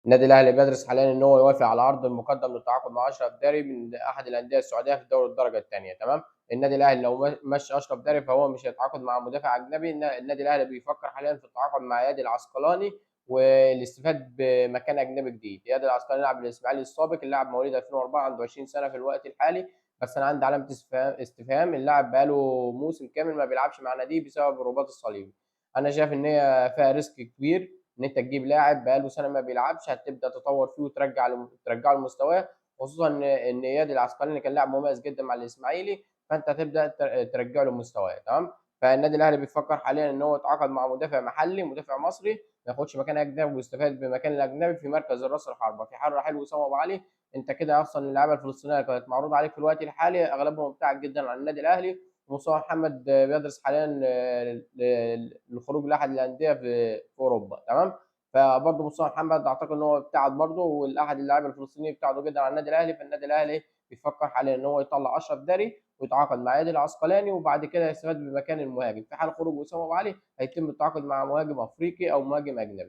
النادي الاهلي بيدرس حاليا ان هو يوافق على عرض المقدم للتعاقد مع اشرف داري من احد الانديه السعوديه في الدوري الدرجه الثانيه. تمام. النادي الاهلي لو مشى اشرف داري فهو مش هيتعاقد مع مدافع اجنبي. النادي الاهلي بيفكر حاليا في التعاقد مع اياد العسقلاني والاستفاد بمكان اجنبي جديد. اياد العسقلاني لاعب الاسماعيلي السابق، اللاعب مواليد 2004 عنده 20 سنه في الوقت الحالي. بس انا عندي علامه استفهام. اللاعب بقاله موسم كامل ما بيلعبش مع ناديه بسبب الرباط الصليبي. انا شايف ان هي فيها ريسك كبير ان انت تجيب لاعب بقاله سنه ما بيلعبش، هتبدا تطور فيه ترجعه لمستواه. خصوصا ان اياد العسقلاني كان لاعب مميز جدا مع الاسماعيلي، فانت هتبدا ترجعه لمستواه. تمام. فالنادي الاهلي بيفكر حاليا ان هو يتعاقد مع مدافع محلي، مدافع مصري ما ياخدش مكان اجنبي ويستفاد بمكان الاجنبي في مركز الراس الحربه. في حل حلو وسام ابو علي. انت كده اصلا اللعيبه الفلسطينيه اللي كانت معروضه عليك في الوقت الحالي اغلبهم ابتعد جدا عن النادي الاهلي. مصطفى محمد بيدرس حاليا للخروج لاحد الانديه في اوروبا. تمام. فبرضه مصطفى محمد اعتقد ان هو ابتعد برضه، والاحد اللاعب الفلسطيني ابتعدوا جدا عن النادي الاهلي. فالنادي الاهلي بيفكر حاليا ان هو يطلع اشرف داري ويتعاقد مع عادل العسقلاني، وبعد كده يستفاد بمكان المهاجم. في حال خروج وسام ابو علي هيتم التعاقد مع مهاجم افريقي او مهاجم اجنبي.